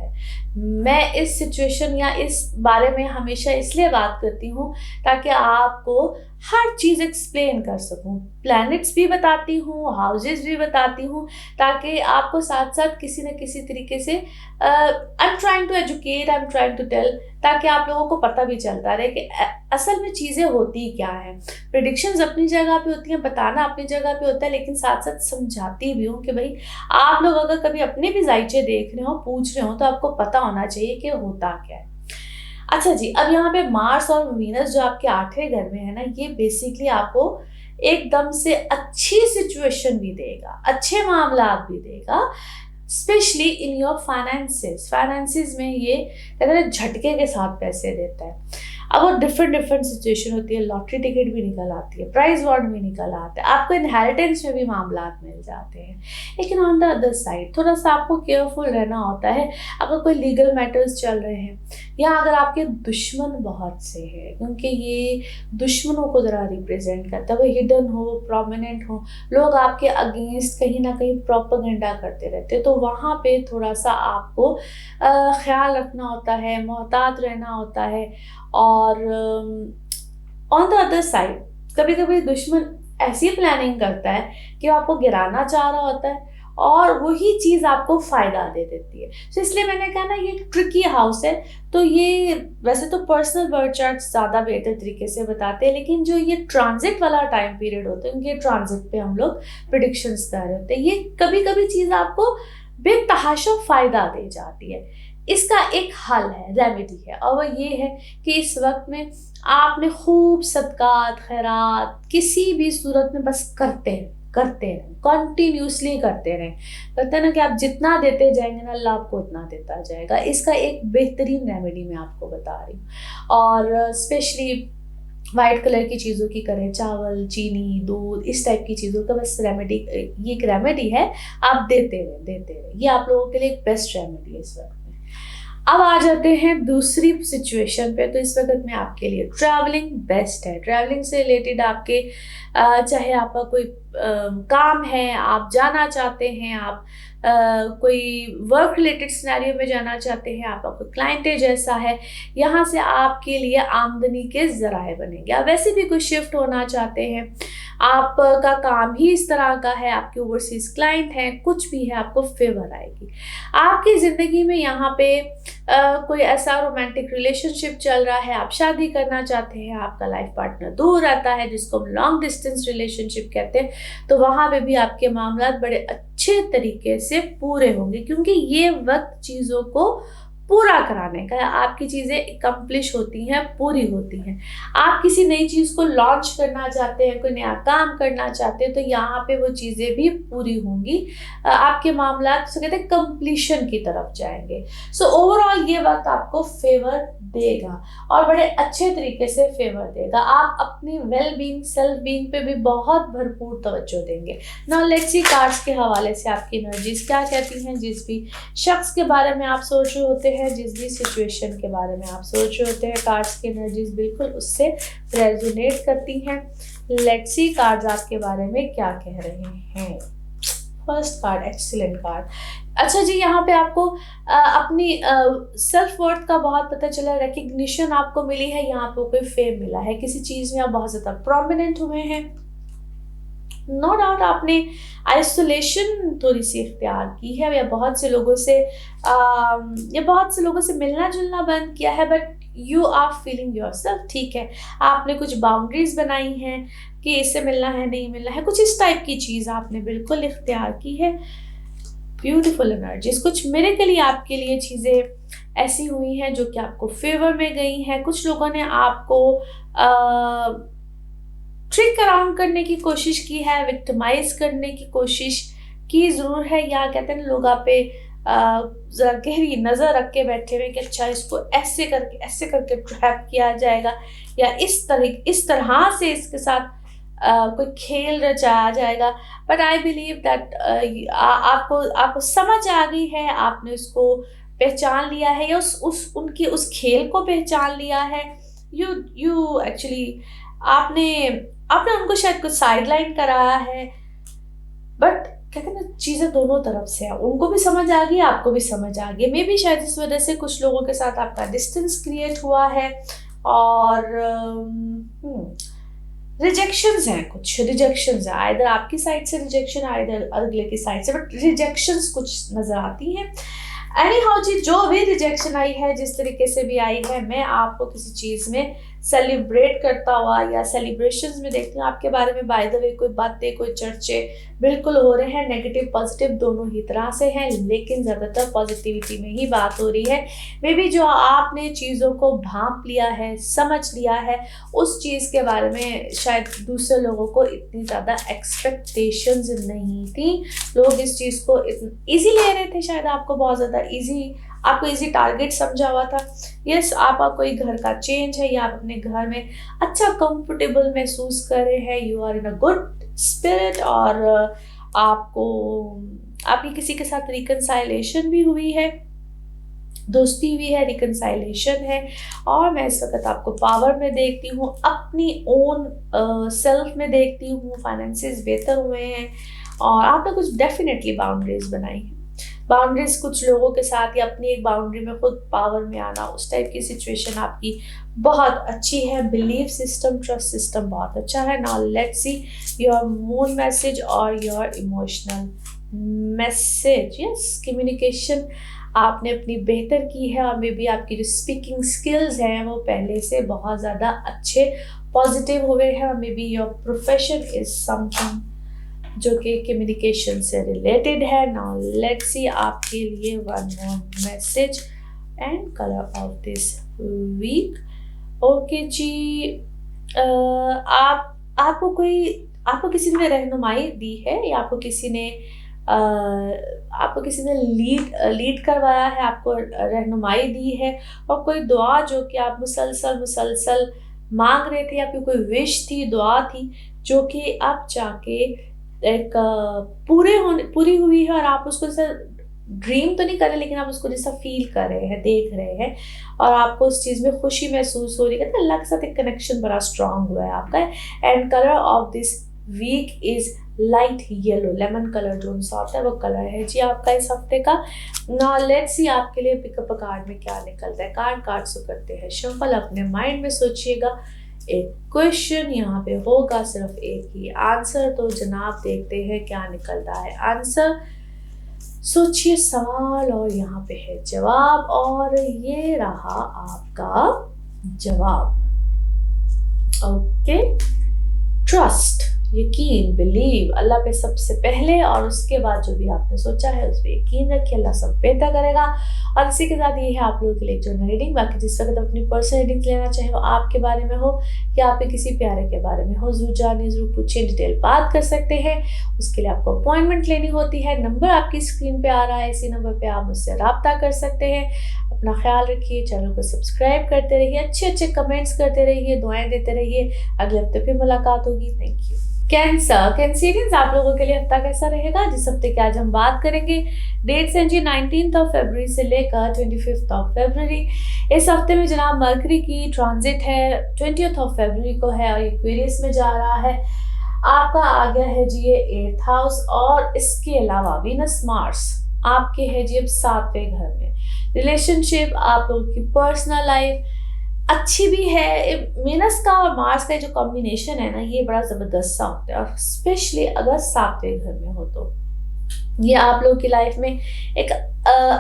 मैं इस सिचुएशन या इस बारे में हमेशा इसलिए बात करती हूँ ताकि आपको हर चीज़ एक्सप्लेन कर सकूँ। प्लैनेट्स भी बताती हूँ, हाउसेस भी बताती हूँ, ताकि आपको साथ साथ किसी न किसी तरीके से I am trying to educate, I am trying to tell, ताकि आप लोगों को पता भी चलता रहे कि असल में चीज़ें होती क्या हैं। प्रेडिक्शंस अपनी जगह पे होती हैं, बताना अपनी जगह पे होता है, लेकिन साथ साथ समझाती भी हूँ कि भाई आप लोग अगर कभी अपने भी जायचे देख रहे हो, पूछ रहे हो, तो आपको पता होना चाहिए कि होता क्या है। अच्छा जी, अब यहाँ पे मार्स और वीनस जो आपके 8वें घर में है ना, ये बेसिकली आपको एकदम से अच्छी सिचुएशन भी देगा, अच्छे मामला भी देगा, स्पेशली इन योर फाइनेंसिस में ये कहते हैं झटके के साथ पैसे देता है। अब वो डिफरेंट सिचुएशन होती है, लॉटरी टिकट भी निकल आती है, प्राइज बॉन्ड भी निकल आता है, आपको इनहेरिटेंस में भी मामला मिल जाते हैं। लेकिन ऑन द अदर साइड थोड़ा सा आपको केयरफुल रहना होता है अगर कोई लीगल मैटर्स चल रहे हैं या अगर आपके दुश्मन बहुत से हैं, क्योंकि ये दुश्मनों को ज़रा रिप्रेजेंट करता है। वो हिडन हो, प्रोमिनेंट हो, लोग आपके अगेंस्ट कहीं ना कहीं प्रोपेगेंडा करते रहते हैं, तो वहाँ पे थोड़ा सा आपको ख्याल रखना होता है, मोहतात रहना होता है। और ऑन द अदर साइड कभी कभी दुश्मन ऐसी प्लानिंग करता है कि वो आपको गिराना चाह रहा होता है और वही चीज़ आपको फ़ायदा दे देती है। तो इसलिए मैंने कहा ना ये ट्रिकी हाउस है। तो ये वैसे तो पर्सनल बर्थ चार्ट ज़्यादा बेहतर तरीके से बताते हैं, लेकिन जो ये ट्रांजिट वाला टाइम पीरियड होता है, उनके ट्रांजिट पे हम लोग प्रिडिक्शंस कर रहे होते हैं, ये कभी कभी चीज़ आपको बेतहाशा फ़ायदा दे जाती है। इसका एक हल है, रेमेडी है, और वो ये है कि इस वक्त में आपने खूब सदकात खैरात किसी भी सूरत में बस करते रहें, कॉन्टीन्यूसली करते रहें। कहते हैं ना कि आप जितना देते जाएंगे ना, अल्लाह आपको उतना देता जाएगा। इसका एक बेहतरीन रेमेडी मैं आपको बता रही हूँ, और स्पेशली वाइट कलर की चीज़ों की करें, चावल, चीनी, दूध, इस टाइप की चीज़ों का बस रेमेडी, ये एक रेमेडी है, आप देते रहें। ये आप लोगों के लिए एक बेस्ट रेमेडी है इस वक्त। अब आ जाते हैं दूसरी सिचुएशन पे। तो इस वक्त में आपके लिए ट्रैवलिंग बेस्ट है। ट्रैवलिंग से रिलेटेड आपके चाहे आपका कोई काम है, आप जाना चाहते हैं, आप कोई वर्क रिलेटेड सिनेरियो में जाना चाहते हैं, आपका कोई क्लाइंट जैसा है, यहाँ से आपके लिए आमदनी के ज़राए बनेंगे। आप वैसे भी कोई शिफ्ट होना चाहते हैं, आपका काम ही इस तरह का है, आपके ओवरसीज क्लाइंट हैं, कुछ भी है, आपको फेवर आएगी। आपकी ज़िंदगी में यहाँ पे कोई ऐसा रोमांटिक रिलेशनशिप चल रहा है, आप शादी करना चाहते हैं, आपका लाइफ पार्टनर दूर रहता है, जिसको हम लॉन्ग डिस्टेंस रिलेशनशिप कहते हैं, तो वहाँ पे भी आपके मामला बड़े अच्छे तरीके से पूरे होंगे, क्योंकि ये वक्त चीज़ों को पूरा कराने का है। आपकी चीज़ें एकम्प्लिश होती हैं, पूरी होती हैं। आप किसी नई चीज़ को लॉन्च करना चाहते हैं, कोई नया काम करना चाहते हैं, तो यहाँ पे वो चीज़ें भी पूरी होंगी। आपके मामला जिसे कहते हैं कंप्लीशन की तरफ जाएंगे। सो ओवरऑल ये वक्त आपको फेवर देगा और बड़े अच्छे तरीके से फेवर देगा। आप अपनी वेल बीइंग, सेल्फ बीइंग पे भी बहुत भरपूर तवज्जो देंगे। नाउ लेट्स सी कार्ड्स के हवाले से आपकी एनर्जीज क्या कहती हैं। जिस भी शख्स के बारे में आप सोच रहे होते हैं, जिस भी सिचुएशन के बारे में आप सोच रहे होते हैं, कार्ड्स की एनर्जीज बिल्कुल उससे रेजोनेट करती हैं। लेट्स सी कार्ड्स आपके बारे में क्या कह रहे हैं। First card, excellent card. अच्छा जी, यहाँ पे आपको अपनी सेल्फ वर्थ का बहुत पता चला, रिकग्निशन आपको मिली है, यहाँ पे कोई फेम मिला है, किसी चीज़ में आप बहुत ज़्यादा प्रोमिनेंट हुए हैं। नो डाउट आपने आइसोलेशन थोड़ी सी इख्तियार की है या बहुत से लोगों से मिलना जुलना बंद किया है, but you are feeling yourself. ठीक है, आपने कुछ बाउंड्रीज बनाई हैं कि इससे मिलना है, नहीं मिलना है, कुछ इस टाइप की चीज़ आपने बिल्कुल इख्तियार की है। ब्यूटीफुल एनर्जीज, कुछ मेरे के लिए आपके लिए चीज़ें ऐसी हुई हैं जो कि आपको फेवर में गई हैं। कुछ लोगों ने आपको ट्रिक अराउंड करने की कोशिश की है, विक्टिमाइज करने की कोशिश की ज़रूर है, या कहते हैं लोग आप पे ज़रा गहरी नज़र रख के बैठे हुए कि अच्छा इसको ऐसे करके ट्रैप किया जाएगा, या इस तरह से इसके साथ कोई खेल रचाया जाएगा। बट आई बिलीव दैट आपको समझ आ गई है, आपने उसको पहचान लिया है, या उस खेल को पहचान लिया है। यू एक्चुअली आपने उनको शायद कुछ साइडलाइन कराया है, बट क्या कहते हैं चीज़ें दोनों तरफ से है, उनको भी समझ आ गई, आपको भी समझ आ गई। मे बी शायद इस वजह से कुछ लोगों के साथ आपका डिस्टेंस क्रिएट हुआ है, और रिजेक्शंस हैं, कुछ रिजेक्शंस हैं, आइदर आपकी साइड से रिजेक्शन, आइदर अगले की साइड से, बट रिजेक्शंस कुछ नज़र आती हैं। एनी हाउ जी, जो भी रिजेक्शन आई है, जिस तरीके से भी आई है, मैं आपको किसी चीज़ में सेलिब्रेट करता हुआ या सेलिब्रेशंस में देखती हूँ आपके बारे में। बाय द वे कोई बातें, कोई चर्चे बिल्कुल हो रहे हैं, नेगेटिव पॉजिटिव दोनों ही तरह से हैं, लेकिन ज़्यादातर पॉजिटिविटी में ही बात हो रही है। मे बी जो आपने चीज़ों को भांप लिया है, समझ लिया है, उस चीज़ के बारे में शायद दूसरे लोगों को इतनी ज़्यादा एक्सपेक्टेशंस नहीं थी। लोग इस चीज़ को ईजी ले रहे थे, शायद आपको बहुत ज़्यादा आपको इजी टारगेट समझा हुआ था। यस, आपका कोई घर का चेंज है, या आप अपने घर में अच्छा कंफर्टेबल महसूस कर रहे हैं, you are in a good spirit, और आपकी किसी के साथ रिकंसाइलेशन भी हुई है, दोस्ती हुई है, रिकंसाइलेशन है, और मैं इस वक्त आपको पावर में देखती हूँ, अपनी ओन सेल्फ में देखती हूँ, फाइनेंसेस बेहतर हुए हैं, और आपने कुछ डेफिनेटली बाउंड्रीज बनाई है। बाउंड्रीज कुछ लोगों के साथ, या अपनी एक बाउंड्री में खुद पावर में आना, उस टाइप की सिचुएशन आपकी बहुत अच्छी है। बिलीफ सिस्टम, ट्रस्ट सिस्टम बहुत अच्छा है। Now let's see your moon message और your emotional message. Yes, communication आपने अपनी बेहतर की है, और मे बी आपकी जो स्पीकिंग स्किल्स हैं वो पहले से बहुत ज़्यादा अच्छे पॉजिटिव हुए हैं, और may be your profession is something जो कि कम्युनिकेशन से रिलेटेड है। नाउ लेट्स सी आपके लिए one more message and colour of this week. Okay जी, आपको किसी ने रहनुमाई दी है, या आपको किसी ने लीड करवाया है, आपको रहनुमाई दी है, और कोई दुआ जो कि आप मुसलसल मांग रहे थे, आपकी कोई विश थी, दुआ थी, जो कि आप जाके एक पूरी हुई है, और आप उसको जैसा ड्रीम तो नहीं कर रहे, लेकिन आप उसको जैसा फील कर रहे हैं, देख रहे हैं, और आपको उस चीज़ में खुशी महसूस हो रही है। अल्लाह के साथ एक कनेक्शन बड़ा स्ट्रांग हुआ है आपका। And colour of this week is light yellow, lemon colour जो सा होता है वो कलर है जी आपका इस हफ्ते का। नाउ लेट्स सी आपके लिए पिकअप कार्ड में क्या निकलता है। कार्ड से करते हैं शफल, अपने माइंड में सोचिएगा। एक क्वेश्चन यहाँ पे होगा, सिर्फ एक ही आंसर, तो जनाब देखते हैं क्या निकलता है आंसर। सोचिए सवाल, और यहाँ पे है जवाब, और ये रहा आपका जवाब। Okay, trust. यकीन, बिलीव अल्लाह पे सबसे पहले, और उसके बाद जो भी आपने सोचा है उस पे यकीन रखिए, अल्लाह सब बेहतर करेगा। और इसी के साथ ये है आप लोगों के लिए जनरल रीडिंग। बाकी जिस वक्त अपनी पर्सनल रीडिंग लेना चाहे वो आपके बारे में हो या आपके किसी प्यारे के बारे में हो, ज़रूर जानिए, ज़रूर पूछिए, डिटेल बात कर सकते हैं। उसके लिए आपको अपॉइंटमेंट लेनी होती है। नंबर आपकी स्क्रीन पे आ रहा है, इसी नंबर पे आप मुझसे रब्ता कर सकते हैं। अपना ख्याल रखिए, चैनल को सब्सक्राइब करते रहिए, अच्छे अच्छे कमेंट्स करते रहिए, दुआएं देते रहिए। अगले हफ्ते फिर मुलाकात होगी। Thank you. कैंसर, कैंसेरियंस, आप लोगों के लिए हफ्ता कैसा रहेगा? जिस हफ्ते की आज हम बात करेंगे, डेट्स हैं जी 19 फरवरी से लेकर 25 फरवरी। इस हफ्ते में जनाब मरकरी की ट्रांजिट है, 20 फरवरी को है और एक्वेरियस में जा रहा है। आपका आ गया है जी ये 8th हाउस, और इसके अलावा वीनस मार्स आपके है जी अब 7वें घर में। रिलेशनशिप, आप लोगों की पर्सनल लाइफ अच्छी भी है। वीनस का और मार्स का जो कॉम्बिनेशन है ना, ये बड़ा जबरदस्त सा होता है, और स्पेशली अगर 7वें घर में हो तो ये आप लोगों की लाइफ में एक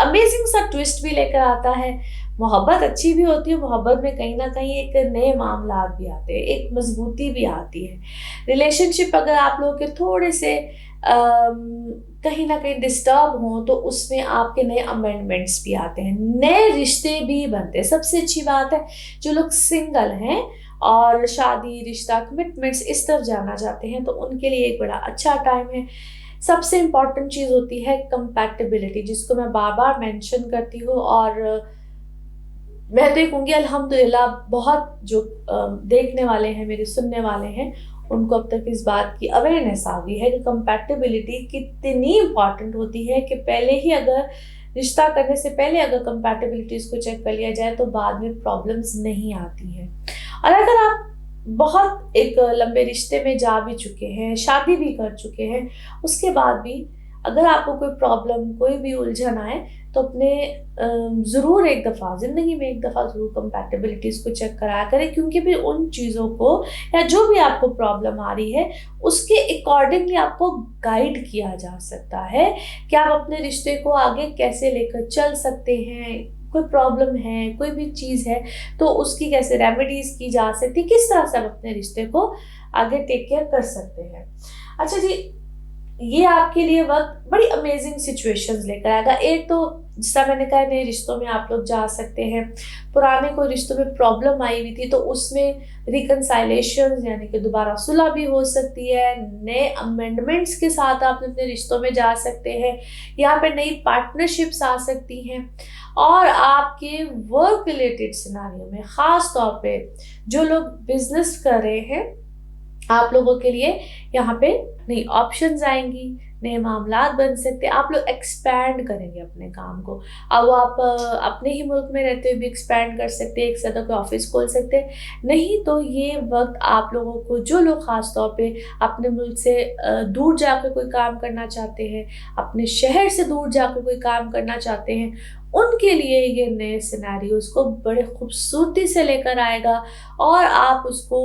अमेजिंग सा ट्विस्ट भी लेकर आता है। मोहब्बत अच्छी भी होती है, मोहब्बत में कहीं ना कहीं एक नए मामला भी आते हैं, एक मजबूती भी आती है। रिलेशनशिप अगर आप लोगों के थोड़े से कहीं ना कहीं डिस्टर्ब हो तो उसमें आपके नए अमेंडमेंट्स भी आते हैं, नए रिश्ते भी बनते हैं। सबसे अच्छी बात है जो लोग सिंगल हैं और शादी, रिश्ता, कमिटमेंट्स इस तरफ जाना चाहते हैं तो उनके लिए एक बड़ा अच्छा टाइम है। सबसे इम्पॉर्टेंट चीज़ होती है कंपैटिबिलिटी, जिसको मैं बार बार मेंशन करती हूँ, और मैं तो ये कहूँगी अल्हम्दुलिल्लाह बहुत जो देखने वाले हैं, मेरे सुनने वाले हैं, उनको अब तक इस बात की अवेयरनेस आ गई है कि कंपैटिबिलिटी कितनी इम्पॉर्टेंट होती है, कि पहले ही अगर रिश्ता करने से पहले अगर कंपैटिबिलिटीज को चेक कर लिया जाए तो बाद में प्रॉब्लम्स नहीं आती हैं। और अगर आप बहुत एक लंबे रिश्ते में जा भी चुके हैं, शादी भी कर चुके हैं, उसके बाद भी अगर आपको कोई प्रॉब्लम, कोई भी उलझन आए तो अपने ज़रूर एक दफ़ा ज़िंदगी में एक दफ़ा ज़रूर कंपैटिबिलिटीज़ को चेक कराया करें, क्योंकि फिर उन चीज़ों को या जो भी आपको प्रॉब्लम आ रही है उसके अकॉर्डिंगली आपको गाइड किया जा सकता है कि आप अपने रिश्ते को आगे कैसे लेकर चल सकते हैं। कोई प्रॉब्लम है, कोई भी चीज़ है तो उसकी कैसे रेमेडीज़ की जा सकती है, किस तरह से आप अपने रिश्ते को आगे टेक केयर कर सकते हैं। अच्छा जी, ये आपके लिए वक्त बड़ी अमेजिंग सिचुएशंस लेकर आएगा। एक तो जैसा मैंने कहा, नए रिश्तों में आप लोग जा सकते हैं। पुराने कोई रिश्तों में प्रॉब्लम आई हुई थी तो उसमें रिकंसाइलेशन यानी कि दोबारा सुलह भी हो सकती है। नए अमेंडमेंट्स के साथ आप अपने रिश्तों में जा सकते हैं। यहाँ पे नई पार्टनरशिप्स आ सकती हैं। और आपके वर्क रिलेटेड सिनारियों में ख़ास तौर पे जो लोग बिजनेस कर रहे हैं, आप लोगों के लिए यहाँ पे नई ऑप्शंस आएंगी, नए मामलात बन सकते हैं। आप लोग एक्सपैंड करेंगे अपने काम को। अब वो आप अपने ही मुल्क में रहते हुए भी एक्सपैंड कर सकते हैं, एक साथ कोई ऑफिस खोल सकते हैं। नहीं तो ये वक्त आप लोगों को, जो लोग ख़ास तौर पे अपने मुल्क से दूर जाकर कोई काम करना चाहते हैं, अपने शहर से दूर जाकर कोई काम करना चाहते हैं, उनके लिए ये नए सिनेरियोज़ को बड़े खूबसूरती से लेकर आएगा। और आप उसको,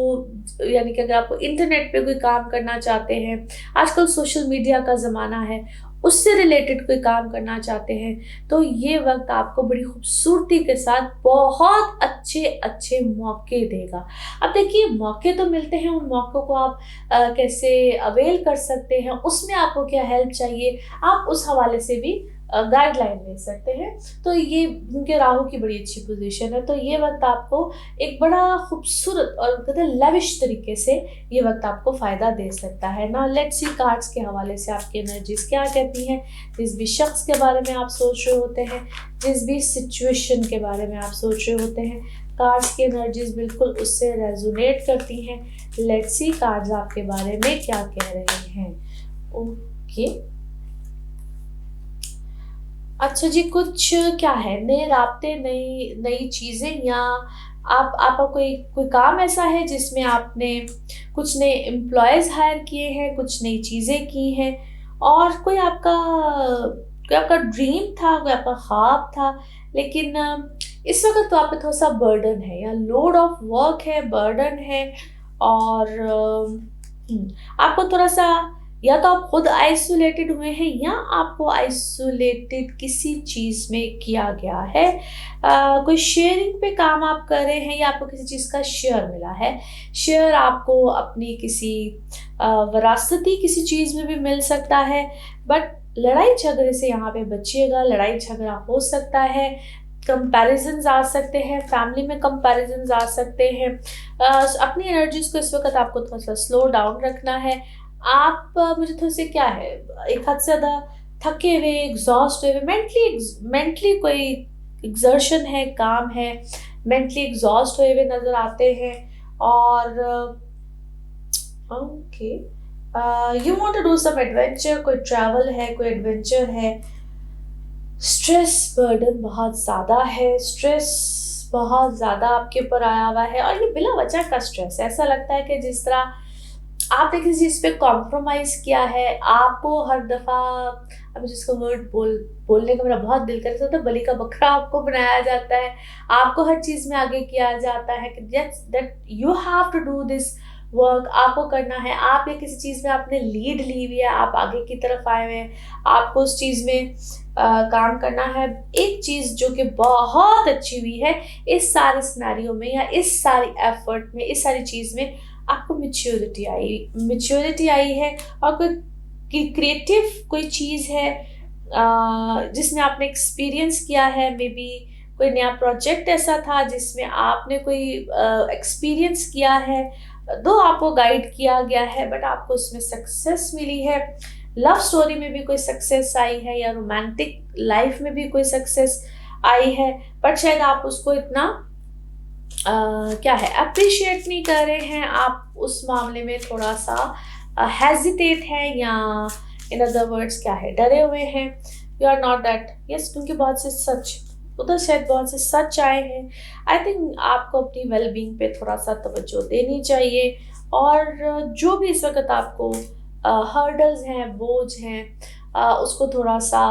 यानी कि अगर आप इंटरनेट पे कोई काम करना चाहते हैं, आजकल सोशल मीडिया का ज़माना है, उससे रिलेटेड कोई काम करना चाहते हैं, तो ये वक्त आपको बड़ी खूबसूरती के साथ बहुत अच्छे अच्छे मौके देगा। अब देखिए, मौके तो मिलते हैं, उन मौक़ों को आप कैसे अवेल कर सकते हैं, उसमें आपको क्या हेल्प चाहिए, आप उस हवाले से भी गाइडलाइन ले सकते हैं। तो ये उनके राहु की बड़ी अच्छी पोजीशन है, तो ये वक्त आपको एक बड़ा खूबसूरत और कहते हैं लेविश तरीके से ये वक्त आपको फ़ायदा दे सकता है ना। लेट्स सी कार्ड्स के हवाले से आपकी एनर्जीज क्या कहती हैं। जिस भी शख्स के बारे में आप सोच रहे होते हैं, जिस भी सिचुएशन के बारे में आप सोच रहे होते हैं, कार्ड्स की एनर्जीज बिल्कुल उससे रेजोनेट करती हैं। लेट्स सी कार्ड्स आपके बारे में क्या कह रहे हैं। ओके, अच्छा जी, कुछ क्या है, नए राब्ते, नई नई चीज़ें, या आपका कोई काम ऐसा है जिसमें आपने कुछ नए एम्प्लॉयज़ हायर किए हैं, कुछ नई चीज़ें की हैं, और कोई आपका ड्रीम था, कोई आपका ख्वाब था, लेकिन इस वक्त तो आप पे थोड़ा सा बर्डन है या लोड ऑफ वर्क है, बर्डन है, और आपको थोड़ा सा या तो आप खुद आइसोलेटेड हुए हैं या आपको आइसोलेटेड किसी चीज़ में किया गया है। कोई शेयरिंग पे काम आप कर रहे हैं या आपको किसी चीज़ का शेयर मिला है। शेयर आपको अपनी किसी विरासती किसी चीज़ में भी मिल सकता है, बट लड़ाई झगड़े से यहाँ पे बचिएगा। लड़ाई झगड़ा हो सकता है, कंपैरिजन्स आ सकते हैं, फैमिली में कंपैरिजन्स आ सकते हैं। अपनी एनर्जीज को इस वक्त आपको थोड़ा सा स्लो डाउन रखना है। आप मुझे थोड़ा से क्या है, एक हद से ज़्यादा थके हुए, एग्जॉस्ट हुए, मेंटली कोई एग्जर्शन है, काम है, मेंटली एग्जॉस्ट हुए हुए नज़र आते हैं। और okay, you want to do some adventure, कोई ट्रैवल है, कोई एडवेंचर है। स्ट्रेस बर्डन बहुत ज़्यादा है, स्ट्रेस बहुत ज़्यादा आपके ऊपर आया हुआ है और ये बिला वजह का स्ट्रेस है। ऐसा लगता है कि जिस तरह आपने किसी चीज़ पे कॉम्प्रोमाइज़ किया है, आपको हर दफ़ा, अब जिसका वर्ड बोलने का मेरा बहुत दिल करता है, तो बलि का बकरा आपको बनाया जाता है। आपको हर चीज़ में आगे किया जाता है कि that you have to do this work, आपको करना है। आप या किसी चीज़ में आपने लीड ली हुई है, आप आगे की तरफ आए हुए हैं, आपको उस चीज़ में काम करना है। एक चीज़ जो कि बहुत अच्छी हुई है इस सारे सिनेरियो में या इस सारी एफर्ट में, इस सारी चीज़ में, आपको मैच्योरिटी आई है और कोई क्रिएटिव कोई चीज़ है जिसमें आपने एक्सपीरियंस किया है। मे बी कोई नया प्रोजेक्ट ऐसा था जिसमें आपने कोई एक्सपीरियंस किया है, दो आपको गाइड किया गया है, बट आपको उसमें सक्सेस मिली है। लव स्टोरी में भी कोई सक्सेस आई है या रोमांटिक लाइफ में भी कोई सक्सेस आई है, बट शायद आप उसको इतना क्या है, अप्रिशिएट नहीं कर रहे हैं। आप उस मामले में थोड़ा सा हेजिटेट हैं या इन अदर वर्ड्स क्या है, डरे हुए हैं। You are not that, yes, क्योंकि बहुत से सच उधर शायद बहुत से सच आए हैं। आई थिंक आपको अपनी वेलबींग पे थोड़ा सा तवज्जो देनी चाहिए और जो भी इस वक्त आपको हर्डल्स हैं, बोझ हैं, उसको थोड़ा सा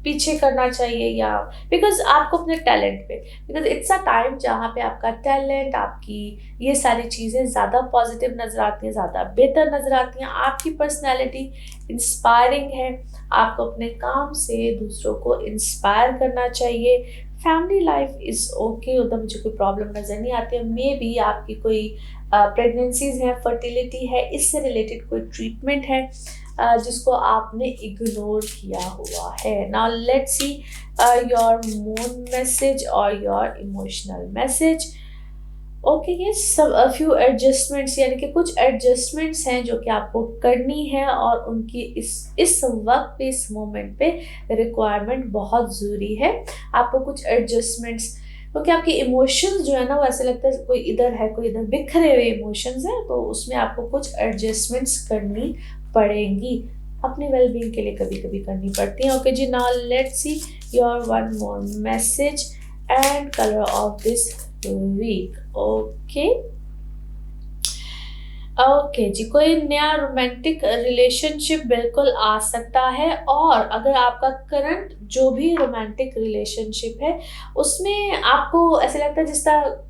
पीछे करना चाहिए, या बिकॉज आपको अपने टैलेंट पे, बिकॉज इट्स अ टाइम जहाँ पे आपका टैलेंट, आपकी ये सारी चीज़ें ज़्यादा पॉजिटिव नज़र आती हैं, ज़्यादा बेहतर नज़र आती हैं। आपकी पर्सनैलिटी इंस्पायरिंग है, आपको अपने काम से दूसरों को इंस्पायर करना चाहिए। फैमिली लाइफ इज़ ओके, उधर मुझे कोई प्रॉब्लम नज़र नहीं आती है। मे बी आपकी कोई प्रेगनेंसीज हैं, फर्टिलिटी है, इससे रिलेटेड कोई ट्रीटमेंट है जिसको आपने इग्नोर किया हुआ है। Now let's see your moon message और योर इमोशनल मैसेज। ओके, ये सब फ्यू एडजस्टमेंट्स, यानी कि कुछ एडजस्टमेंट्स हैं जो कि आपको करनी है और उनकी इस वक्त पे, इस मोमेंट पे रिक्वायरमेंट बहुत ज़रूरी है। आपको कुछ एडजस्टमेंट्स, क्योंकि आपके इमोशंस जो है ना, वो ऐसे लगता है कोई इधर है, कोई इधर, बिखरे हुए इमोशंस हैं, तो उसमें आपको कुछ एडजस्टमेंट्स करनी पड़ेंगी। अपनी वेलबींग के लिए कभी कभी करनी पड़ती है। ओके जी, now let's see your one more message and colour of this week. Okay जी, कोई नया रोमांटिक रिलेशनशिप बिल्कुल आ सकता है, और अगर आपका करंट जो भी रोमांटिक रिलेशनशिप है उसमें आपको ऐसा लगता है जिस तरह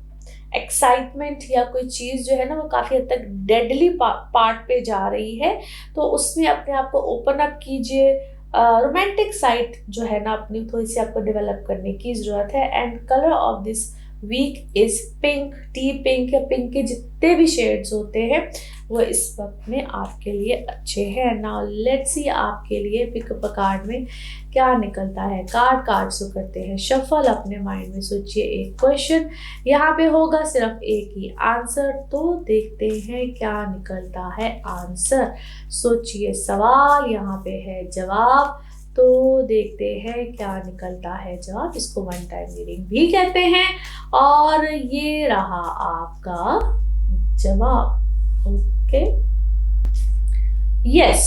एक्साइटमेंट या कोई चीज़ जो है ना, वो काफ़ी हद तक डेडली पार्ट पे जा रही है, तो उसमें अपने आप को ओपन अप कीजिए। रोमांटिक साइड जो है ना, अपनी थोड़ी सी आपको डेवलप करने की ज़रूरत है। And colour of this week is pink, tea pink या पिंक के जितने भी शेड्स होते हैं वो इस वक्त में आपके लिए अच्छे हैं। नाउ लेट्स सी आपके लिए पिकअप कार्ड में क्या निकलता है। कार्ड शो करते हैं शफल। अपने माइंड में सोचिए एक क्वेश्चन, यहाँ पे होगा सिर्फ एक ही आंसर, तो देखते हैं क्या निकलता है आंसर। सोचिए सवाल, यहाँ पे है जवाब, तो देखते हैं क्या निकलता है जवाब। इसको वन टाइम रीडिंग भी कहते हैं और ये रहा आपका जवाब। ओके, यस,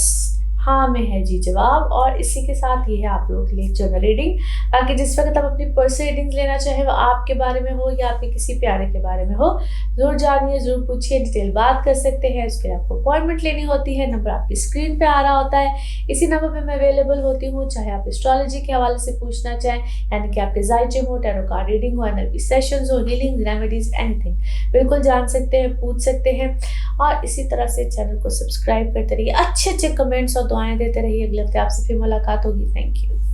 हाँ में है जी जवाब। और इसी के साथ ये है आप लोगों के लिए जनरल रीडिंग। बाकी जिस वक्त आप अपनी पर्सनल रीडिंग्स लेना चाहें, वो आपके बारे में हो या आपके किसी प्यारे के बारे में हो, जरूर जानिए, जरूर पूछिए, डिटेल बात कर सकते हैं। उसके लिए आपको अपॉइंटमेंट लेनी होती है, नंबर आपकी स्क्रीन पे आ रहा होता है, इसी नंबर पे मैं अवेलेबल होती हूँ। चाहे आप एस्ट्रोलॉजी के हवाले से पूछना चाहें, यानी कि आपके जाइचिंग हो, टैरो कार्ड रीडिंग हो, एनएलपी सेशंस हो, हीलिंग रेमेडीज, एनीथिंग, बिल्कुल जान सकते हैं, पूछ सकते हैं। और इसी तरह से चैनल को सब्सक्राइब करते रहिए, अच्छे अच्छे कमेंट्स और दुआएं देते रहिए। अगले हफ्ते आपसे फिर मुलाकात होगी। Thank you.